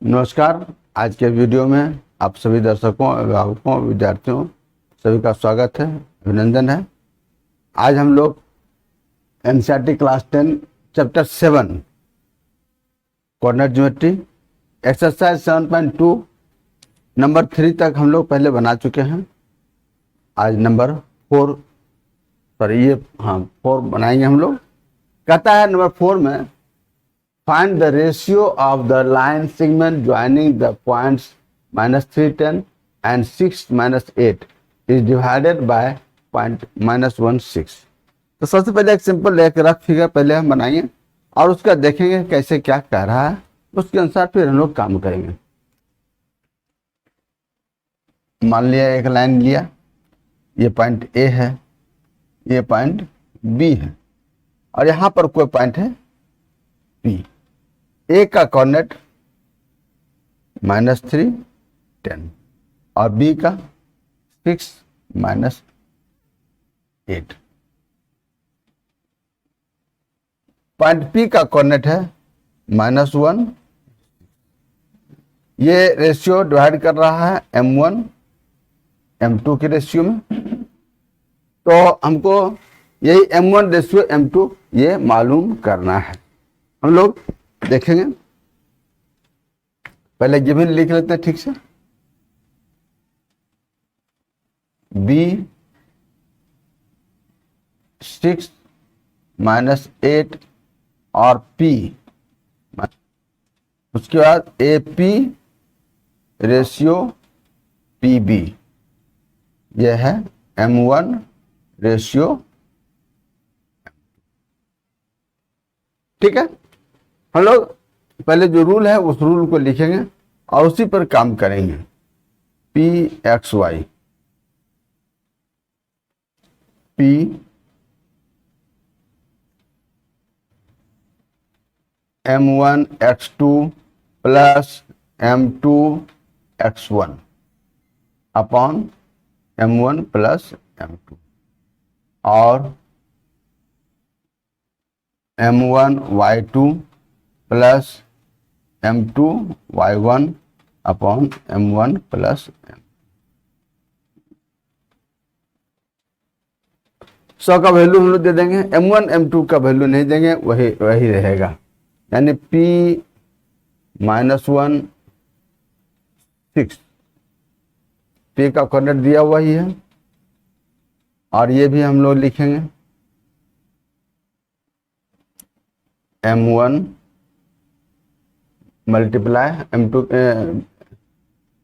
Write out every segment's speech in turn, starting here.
नमस्कार। आज के वीडियो में आप सभी दर्शकों, अभिभावकों, विद्यार्थियों सभी का स्वागत है, अभिनंदन है। आज हम लोग NCERT class 10 chapter 7 coordinate geometry exercise 7.2 number 3 तक हम लोग पहले बना चुके हैं। आज नंबर 4 बनाएंगे हम लोग। कहता है नंबर 4 में find the ratio of the line segment joining the points -3, 10 and 6, -8 is divided by point -1, 6। तो सबसे पहले एक सिंपल एक रफ फिगर पहले हम बनाएंगे और उसका देखेंगे कैसे क्या कह रहा है, उसके अनुसार फिर हम लोग काम करेंगे। मान लिया एक लाइन लिया, ये पॉइंट ए है, ये पॉइंट बी है और यहां पर कोई पॉइंट है पी। ए का कोऑर्डिनेट -3, 10 और बी का 6, -8। पॉइंट पी का कोऑर्डिनेट है -1। ये रेशियो डिवाइड कर रहा है m1 m2 के रेशियो में। तो हमको यही m1 रेशियो m2 ये मालूम करना है। हम लोग देखेंगे, पहले गिवन लिख लेते हैं ठीक से। b 6 -8 और p, उसके बाद AP रेशियो PB, यह है m1 रेशियो। ठीक है, हम लोग पहले जो रूल है उस रूल को लिखेंगे और उसी पर काम करेंगे। PXY P M1 X2 plus M2 X1 upon M1 plus M2 और M1 Y2 plus M2 Y1 upon M1 plus M। 100 का वैल्यू हम लोग दे देंगे, M1 M2 का वैल्यू नहीं देंगे, वही रहेगा। यानी P -1 6, P का कोऑर्डिनेट दिया हुआ ही है और ये भी हम लोग लिखेंगे M1 मल्टीप्लाई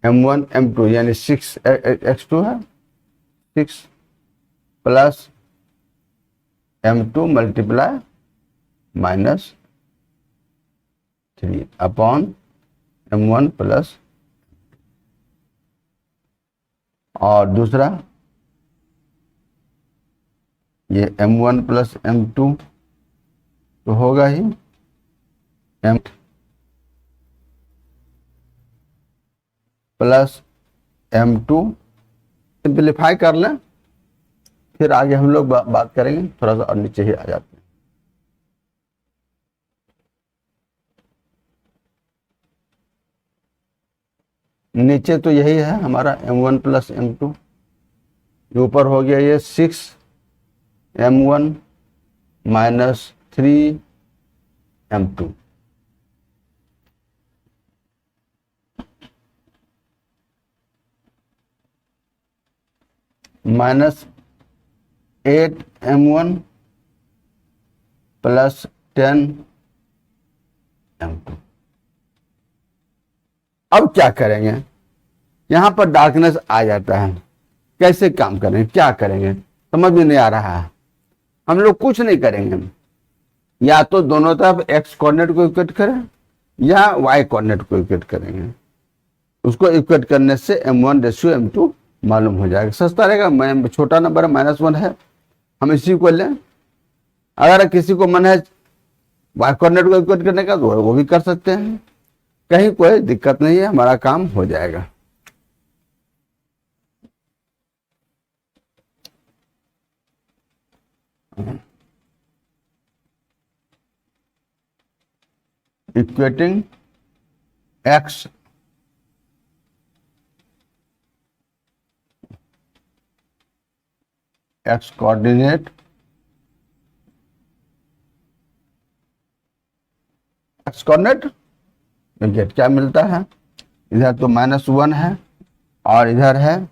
M1 M2 यानी 6 X2 है, 6 plus M2 multiply -3 upon M1 plus. और दूसरा ये M1 प्लस M2 तो होगा ही M प्लस M2। सिंप्लीफाई कर लें, फिर आगे हम लोग बात करेंगे। थोड़ा सा और नीचे ही आ जाते हैं। नीचे तो यही है हमारा M1 प्लस M2, ऊपर हो गया ये 6 M1 -3 M2 -8 M1 plus 10 M2। अब क्या करेंगे, यहां पर डार्कनेस आ जाता है, कैसे काम करेंगे, क्या करेंगे समझ में नहीं आ रहा है। हम लोग कुछ नहीं करेंगे, या तो दोनों तरफ x कोऑर्डिनेट को इक्वेट करें या y कोऑर्डिनेट को इक्वेट करेंगे। उसको इक्वेट करने से M1 रेशियो M2 मालूम हो जाएगा, सस्ता रहेगा। छोटा नंबर है -1 है, हम इसी को लें। अगर किसी को मन है y कोऑर्डिनेट को इक्वेट करने का तो वो भी कर सकते हैं, कहीं कोई दिक्कत नहीं है, हमारा काम हो जाएगा। Equating X X coordinate X coordinate get क्या मिलता है, इधर तो -1 है और इधर है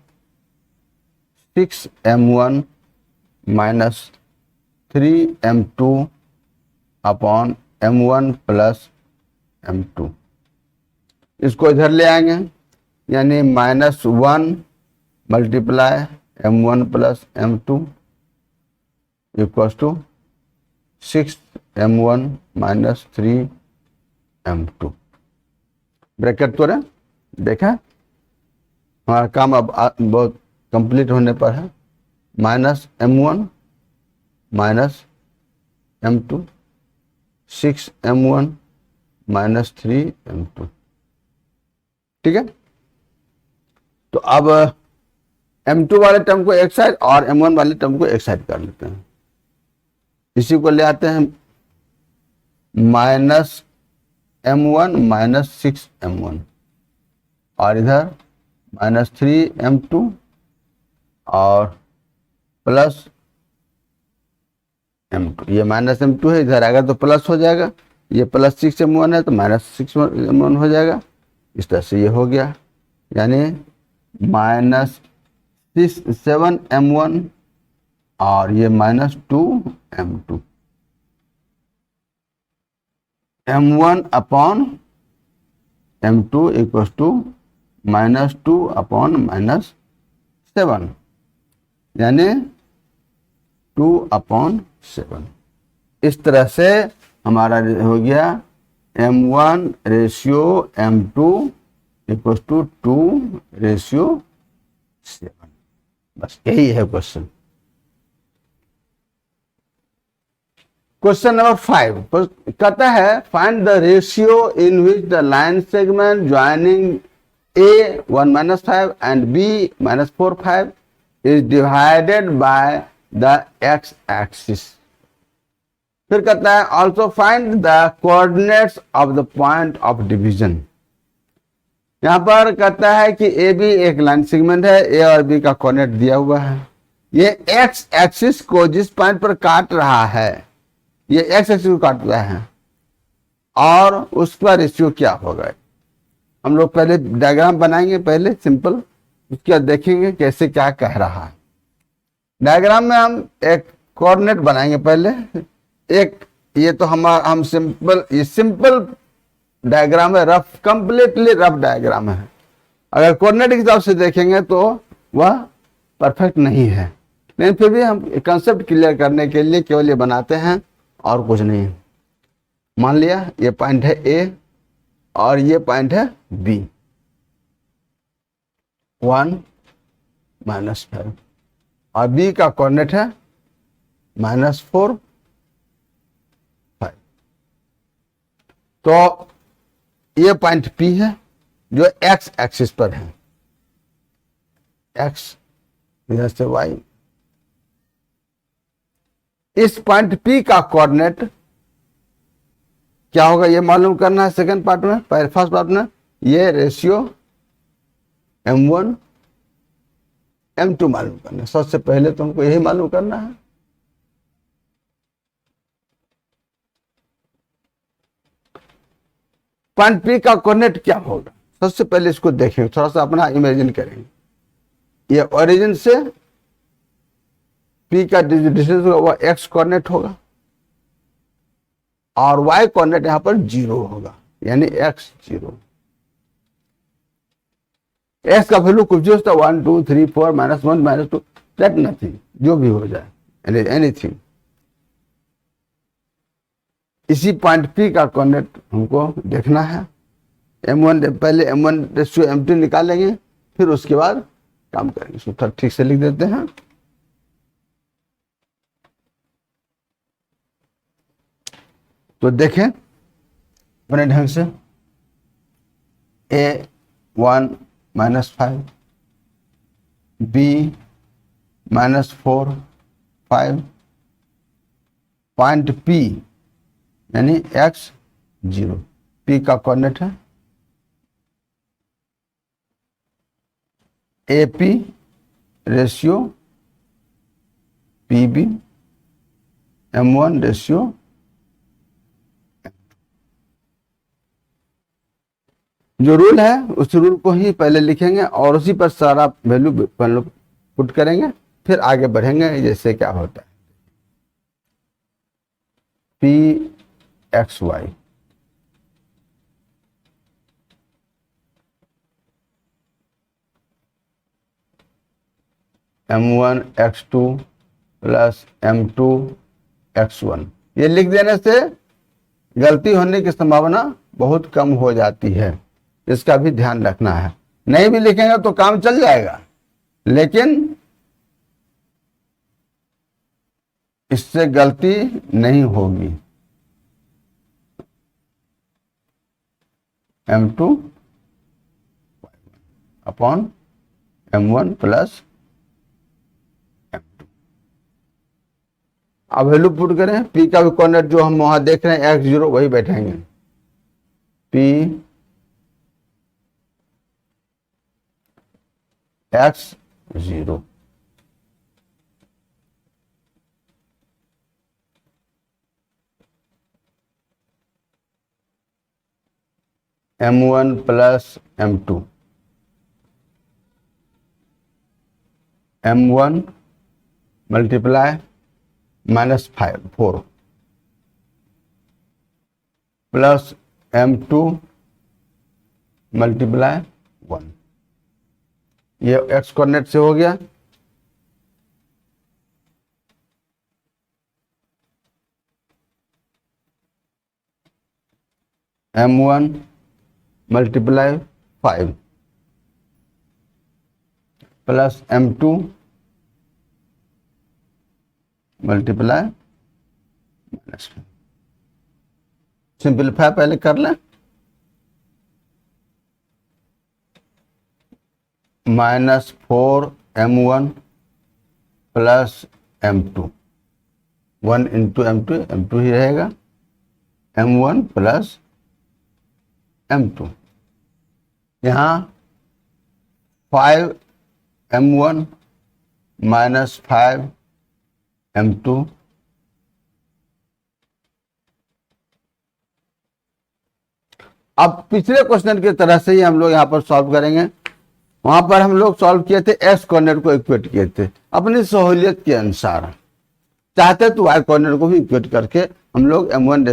6m1 -3m2 upon m1 plus m2। इसको इधर ले आएंगे, यानी -1 multiply m1 plus m2 equals to 6m1 -3m2। Bracket तोड़े, देखा हमारा काम अब बहुत कंप्लीट होने पर है। -m1 -m2 6m1 -3m2। ठीक है, तो अब m2 वाले टर्म को एक साइड और m1 वाले टर्म को एक साइड कर लेते हैं। इसी को ले आते हैं -m1 -6m1 और इधर -3m2 और प्लस m2। ये -m2 है, इधर आएगा तो प्लस हो जाएगा, ये +6m1 है तो -6m1 हो जाएगा। इस तरह से ये हो गया, यानी -7m1 और ये -2m2। m1 upon m2 equals to -2 upon -7, यानी 2 अपॉन 7। इस तरह से हमारा हो गया m1 ratio m2 equals to 2:7। बस यही है क्वेश्चन। क्वेश्चन नंबर 5 कहता है find the ratio in which the line segment joining A 1-5 and B -4-5 is divided by the x axis। फिर कहता है also find the coordinates of the point of division। यहां पर कहता है कि ए बी एक लाइन सेगमेंट है, ए और बी का कोऑर्डिनेट दिया हुआ है। ये एक्स एक्सिस को जिस पॉइंट पर काट रहा है, ये एक्स एक्सिस को काट रहा है और उसका रेशियो क्या होगा। हम लोग पहले डायग्राम बनाएंगे, पहले सिंपल, उसके बाद देखेंगे कैसे क्या कह रहा है। डायग्राम में हम एक कोऑर्डिनेट बनाएंगे पहले। एक ये तो हम सिंपल, ये सिंपल डायग्राम है, रफ, कंप्लीटली रफ डायग्राम है। अगर कोऑर्डिनेट के हिसाब से देखेंगे तो वह परफेक्ट नहीं है, लेकिन फिर भी हम कंसेप्ट क्लियर करने के लिए केवल ये बनाते हैं और कुछ नहीं। मान लिया ये पॉइंट है ए और ये पॉइंट है बी, 1-5 और बी का कोऑर्डिनेट है -4-5। तो ये पॉइंट पी है जो एक्स एक्सिस पर है, एक्स इधर से वाई। इस पॉइंट पी का कोऑर्डिनेट क्या होगा ये मालूम करना है सेकंड पार्ट में। फर्स्ट पार्ट में ये रेशियो m1 m2 मालूम करना है। सबसे पहले तो हमको यही मालूम करना है। पॉइंट पी का कोऑर्डिनेट क्या होगा, सबसे पहले इसको देखेंगे, थोड़ा सा अपना इमेजिन करेंगे। ये ओरिजिन से पी का डिस्टेंस होगा, वह एक्स कोऑर्डिनेट होगा और y कोऑर्डिनेट यहां पर 0 होगा, यानी x 0। x का वैल्यू कुछ जो होता है 1 2 3 4 -1 -2 दैट नथिंग, जो भी हो जाए, एनीथिंग। इसी पॉइंट P का कोऑर्डिनेट हमको देखना है। m1 पहले m1 रेशियो m2 निकालेंगे, फिर उसके बाद काम करेंगे। इसको थोड़ा ठीक से लिख देते हैं। तो देखें अपने ढंग से, A 1-5 B -4-5 पॉइंट P यानी x 0, P का कोऑर्डिनेट है AP ratio PB, M1 ratio, जो रूल है उस रूल को ही पहले लिखेंगे और उसी पर सारा वैल्यू पुट करेंगे, फिर आगे बढ़ेंगे। जैसे क्या होता है PXY M1 X2 plus M2 X1, ये लिख देने से गलती होने की संभावना बहुत कम हो जाती है। इसका भी ध्यान रखना है। नहीं भी लिखेंगे तो काम चल जाएगा, लेकिन इससे गलती नहीं होगी। M2 upon M1 plus M2। अब वैल्यू पुट करें। P का भी कोऑर्डिनेट जो हम वहां देख रहे हैं X0 वही बैठेंगे। P X0 M1 plus M2, M1 multiply -4 plus M2 multiply 1, ये एक्स कोऑर्डिनेट से हो गया। M1 multiply 5 plus M2 multiply -5। Simplify पहले कर लें। -4 M1 plus M2, 1 into M2, M2 ही रहेगा, M1 प्लस M2। यहाँ 5 M1 माइनस 5 M2 अब पिछले क्वेश्चन की तरह से ही हम लोग यहाँ पर सॉल्व करेंगे। वहां पर हम लोग सॉल्व किए थे, एक्स कोऑर्डिनेट को इक्वेट किए थे अपनी सहूलियत के अनुसार। चाहते तो वाई कोऑर्डिनेट को भी इक्वेट करके हम लोग M1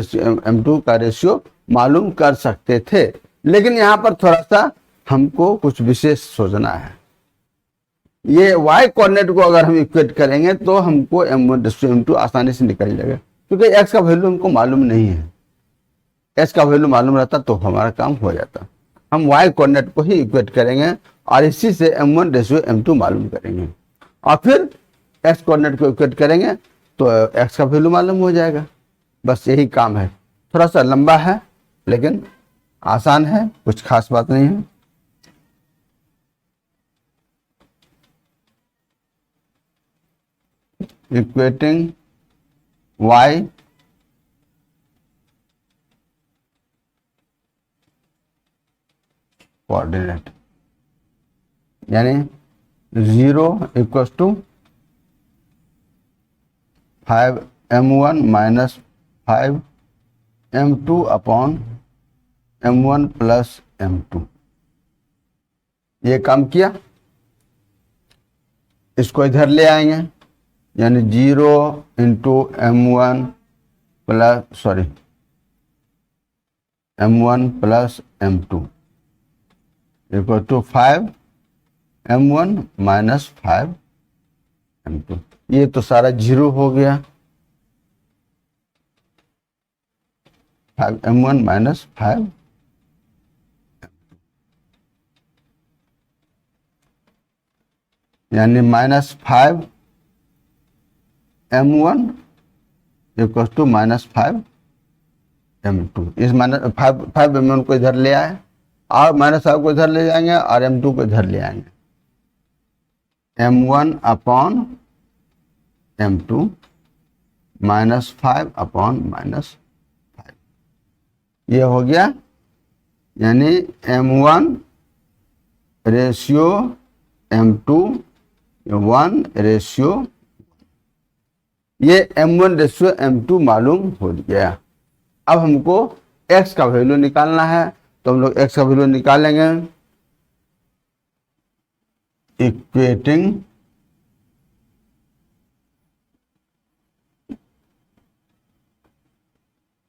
M2 का रेशियो मालूम कर सकते थे, लेकिन यहाँ पर थोड़ा सा हमको कुछ विशेष सोचना है। ये वाई कोऑर्डिनेट को अगर हम इक्वेट करेंगे तो हमको M1 M2 आसानी से निकल जाएगा, क्योंकि एक्स का वैल्यू हमको मालूम नहीं है। एक्स का वैल्यू मालूम रहता तो हमारा काम हो जाता। हम वाई कोऑर्डिनेट को ही इक्वेट करेंगे और इसी से M1 रेशियो M2 मालूम करेंगे, और फिर एक्स कोऑर्डिनेट को इक्वेट करेंगे तो एक्स का वैल्यू मालूम हो जाएगा। बस यही काम है। थोड़ा सा लंबा है लेकिन आसान है, कुछ खास बात नहीं है। इक्वेटिंग वाई कोऑर्डिनेट यानी 0 equals to 5 M1 minus 5 M2 upon M1 plus M2। ये काम किया, इसको इधर ले आएंगे, यानी 0 into M1 plus M2 equal to 5 M1 minus 5 M2। ये तो सारा 0 हो गया। 5 M1 माइनस 5 यानी -5 M1 इक्वल टू -5 M2। इस -5 M1 को इधर ले आए और -5 को इधर ले जाएंगे और M2 को इधर ले आएंगे। M1 अपॉन M2 -5 अपॉन -5 ये हो गया, यानी M1 रेशियो M2 1:, ये M1:M2 मालूम हो गया। अब हमको x का वैल्यू निकालना है, तो हम लोग x का वैल्यू निकालेंगे। इक्वेटिंग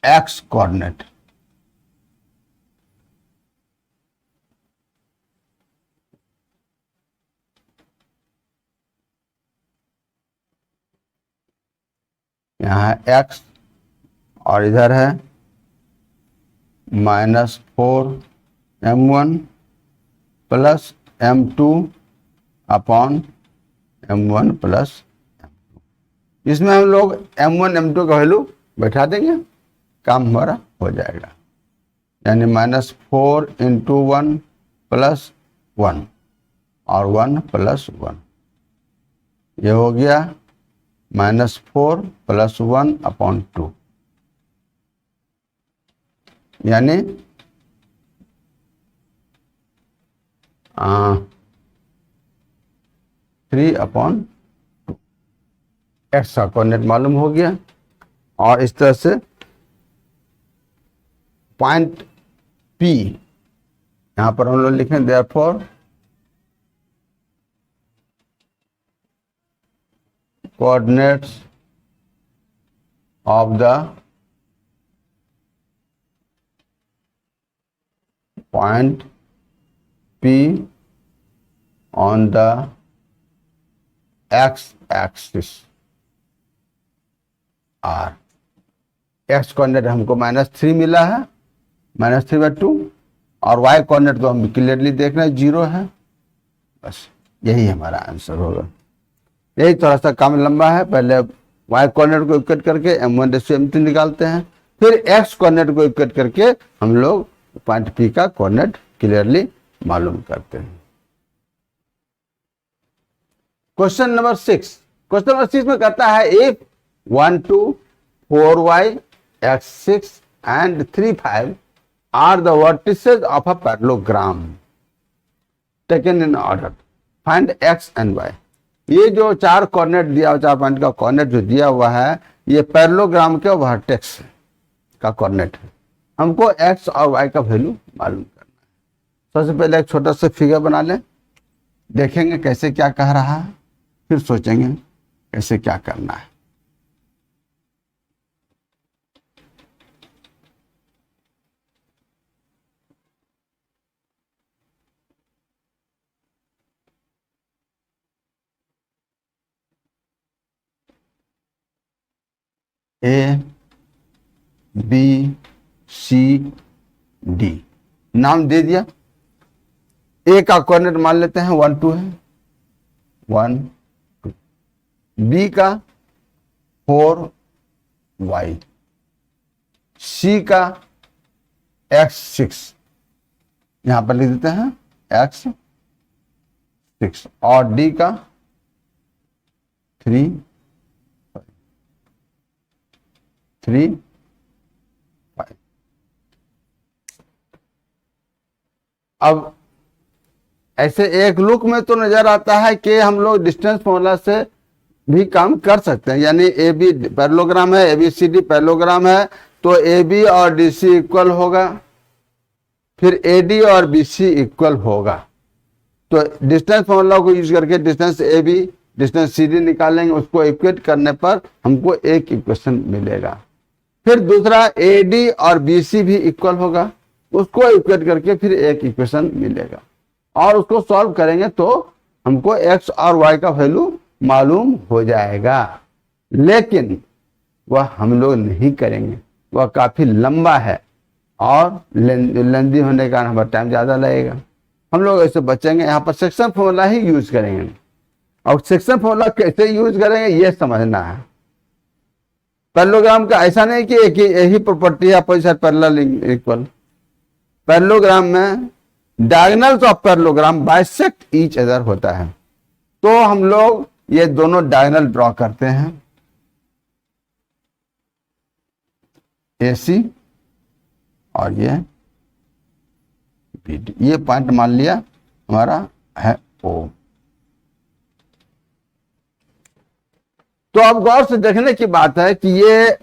x कोऑर्डिनेट, यहाँ है x और इधर है -4m1 plus m2 upon m1 plus m2। इसमें हम लोग m1 m2 का वैल्यू बैठा देंगे, काम हमारा हो जाएगा। यानी -4 × 1 + 1 और 1 + 1, ये हो गया -4 + 1/2, यानी 3/2। एक्स का कोऑर्डिनेट मालूम हो गया। और इस तरह से पॉइंट P यहां पर हम लोग लिखें therefore coordinates of the point P on the x-axis are, x coordinate हमको -3 मिला है, -3/2, और y कोऑर्डिनेट तो हम क्लियरली देख रहे हैं 0 है। बस यही हमारा आंसर होगा। यही थोड़ा सा काम लंबा है। पहले y कोऑर्डिनेट को इक्वेट करके M1:M2 निकालते हैं, फिर x कोऑर्डिनेट को इक्वेट करके हम लोग पॉइंट P का कोऑर्डिनेट क्लियरली मालूम करते हैं। क्वेश्चन नंबर 6 में कहता है if 1 2 4y x6 and 3 5 are the vertices of a parallelogram taken in order, find x and y। ये जो 4 कोऑर्डिनेट दिया हुआ, 4 पॉइंट का कोऑर्डिनेट जो दिया हुआ है, ये पैरेललोग्राम के वर्टेक्स का कोऑर्डिनेट है। हमको x और y का वैल्यू मालूम करना है। सबसे पहले एक छोटा सा फिगर बना लें, देखेंगे कैसे क्या कह रहा है, फिर सोचेंगे कैसे क्या करना है। A B C D नाम दे दिया। A का कोऑर्डिनेट मान लेते हैं 1 2 है, 1 2। B का 4y, C का x6, यहां पर लिख देते हैं x6, और D का 3 5। अब ऐसे एक लुक में तो नजर आता है कि हम लोग डिस्टेंस फॉर्मूला से भी काम कर सकते हैं। यानी ए बी पैरेललोग्राम है, A B C D parallelogram है, तो ए बी और डी सी इक्वल होगा, फिर ए डी और बी सी इक्वल होगा। तो डिस्टेंस फॉर्मूला को यूज करके distance A B distance C D निकालेंगे, उसको इक्वेट करने पर हमको एक इक्वेशन मिलेगा। फिर दूसरा ए डी और बी सी भी इक्वल होगा, उसको इक्वेट करके फिर एक इक्वेशन मिलेगा, और उसको सॉल्व करेंगे तो हमको x और y का वैल्यू मालूम हो जाएगा। लेकिन वह हम लोग नहीं करेंगे, वह काफी लंबा है और लेंदी होने के कारण हमारा टाइम ज्यादा लगेगा। हम लोग ऐसे बचेंगे, यहाँ पर सेक्शन फॉर्मूला ही यूज करेंगे। और सेक्शन फॉर्मूला कैसे यूज करेंगे ये समझना है। पैरेललोग्राम का ऐसा नहीं कि एक यही प्रॉपर्टी है अपोजिट पैरेलल इक्वल। पैरेललोग्राम में diagonals of parallelogram bisect each other होता है, तो हम लोग ये दोनों डायगोनल ड्रॉ करते हैं, AC और ये BD। ये पॉइंट मान लिया हमारा है O। तो अब गौर से देखने की बात है कि ये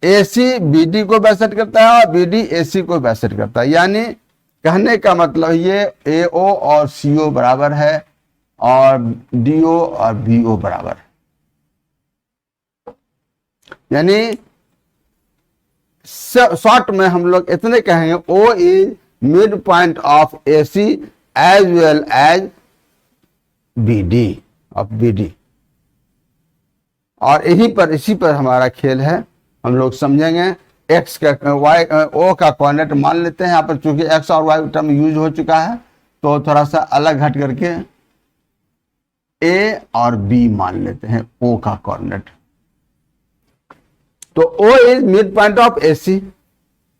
AC BD को बाइसेक्ट करता है और BD AC को बाइसेक्ट करता है, यानी कहने का मतलब ये AO और CO बराबर है और DO और BO बराबर है। यानी शॉर्ट में हम लोग इतने कहेंगे, O is mid point of AC as well as BD of BD। और इसी पर हमारा खेल है, हम लोग समझेंगे। एक्स का वाई ओ का कोऑर्डिनेट मान लेते हैं यहाँ पर, चूंकि एक्स और वाई टर्म यूज हो चुका है तो थोड़ा सा अलग हट करके ए और बी मान लेते हैं ओ का कोऑर्डिनेट। तो O is mid point of AC,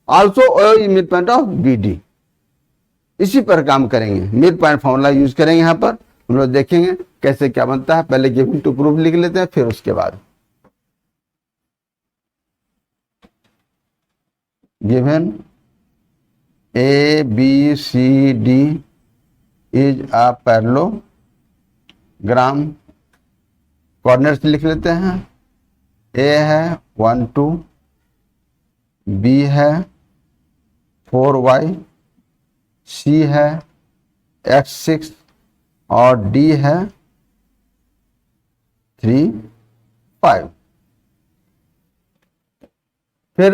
also O is mid point of BD। इसी पर काम करेंगे, मिड पॉइंट फॉर्मूला यूज करेंगे। यहाँ पर हम लोग देखेंगे कैसे क्या बनता है। पहले गिवन टू प्रूफ लिख लेते हैं, फिर उसके बाद given ABCD is a parallelogram. Coordinates लिख लेते हैं। A है 1 2, B है 4y, C है x6 और D है 3 5। फिर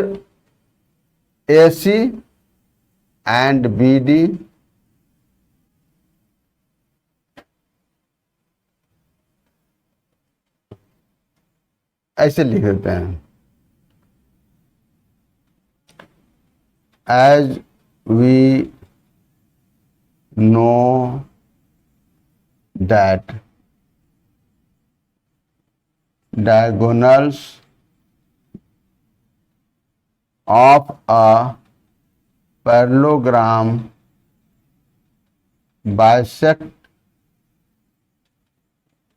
AC एंड BD ऐसे लिख देते हैं, as we know that diagonals of a parallelogram bisect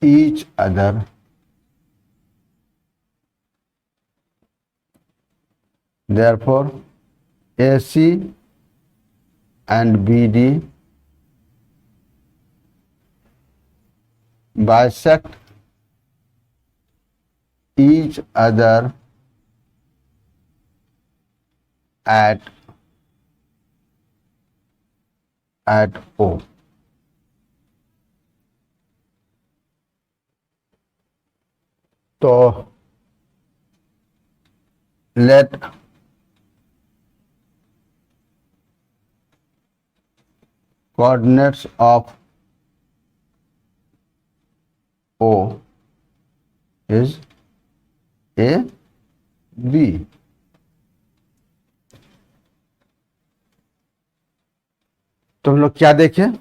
each other, therefore AC and BD bisect each other at O। तो let coordinates of O is A B। तो हम लोग क्या देखें,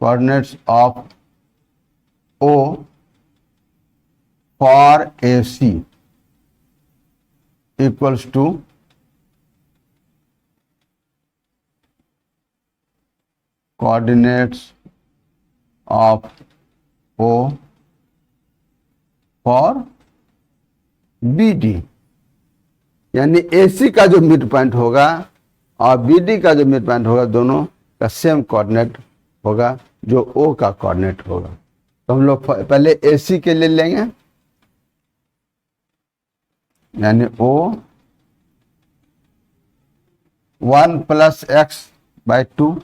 coordinates of O for AC equals to coordinates of O for BD। यानी AC का जो mid point होगा और BD का जो मिड पॉइंट होगा, दोनों का सेम कोऑर्डिनेट होगा जो O का कोऑर्डिनेट होगा। तो हम लोग पहले AC के लिए लेंगे, यानी O 1 + x/2।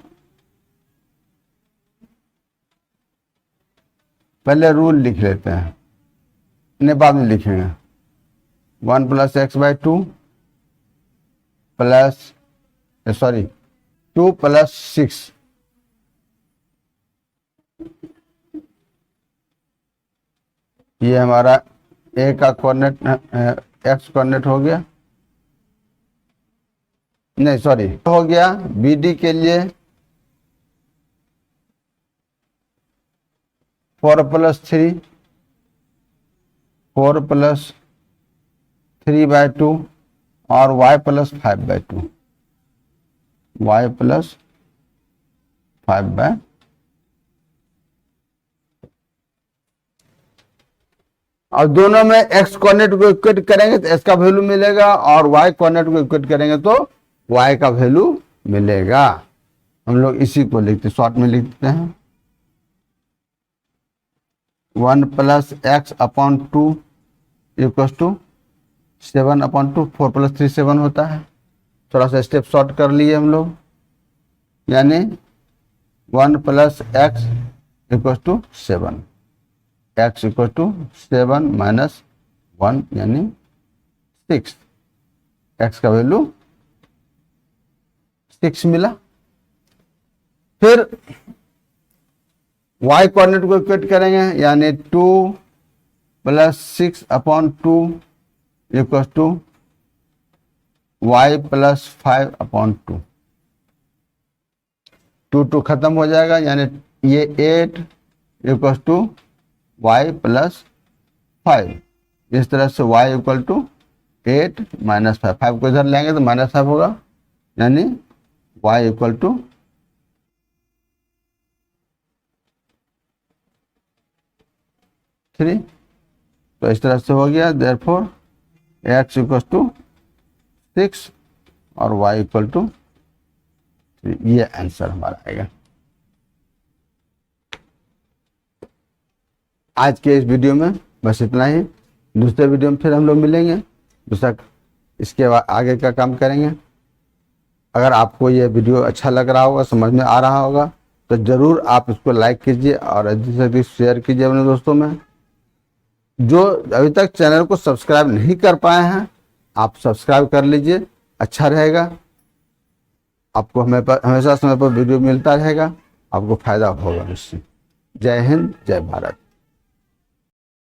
पहले रूल लिख लेते हैं, इन्हें बाद में लिखेंगे। 1 + x/2 प्लस 2 + 6 ये हमारा A का कोऑर्डिनेट x कोऑर्डिनेट हो गया, नहीं सॉरी हो गया। BD के लिए 4 + 3 4 + 3/2 और y + 5/2 y + 5/2। और दोनों में x कोऑर्डिनेट को इक्वेट करेंगे तो s का वैल्यू मिलेगा और y कोऑर्डिनेट को इक्वेट करेंगे तो y का वैल्यू मिलेगा। हम लोग इसी को लिखते, शॉर्ट में लिख देते हैं 1 plus X upon 2 equal to 7/2, 4 + 3 7 होता है। थोड़ा सा स्टेप शॉर्ट कर लिए हम लोग, यानी 1 plus X equal to 7, X equal to 7 minus 1 यानी 6, एक्स का वैल्यू 6 मिला। फिर y कोऑर्डिनेट को इक्वेट करेंगे, यानी 2 + 6/2 इक्वल टू y + 5/2। 2 खत्म हो जाएगा, यानी ये 8 इक्वल टू y + 5। इस तरह से y इक्वल टू 8 माइनस 5, 5 को इधर लेंगे तो -5 होगा, यानी y इक्वल टू 3। तो इस तरह से हो गया, देयरफॉर x इक्वल टू 6 और y इक्वल टू 3। ये आंसर हमारा आएगा। आज के इस वीडियो में बस इतना ही। दूसरे वीडियो में फिर हम लोग मिलेंगे, दूसरा इसके आगे का काम करेंगे। अगर आपको ये वीडियो अच्छा लग रहा होगा, समझ में आ रहा होगा, तो ज़रूर आप इसको लाइक कीजिए और अधिक से अधिक शेयर कीजिए अपने दोस्तों में। जो अभी तक चैनल को सब्सक्राइब नहीं कर पाए हैं, आप सब्सक्राइब कर लीजिए, अच्छा रहेगा। आपको हमेशा समय पर वीडियो मिलता रहेगा, आपको फायदा होगा इससे। जय हिंद, जय भारत।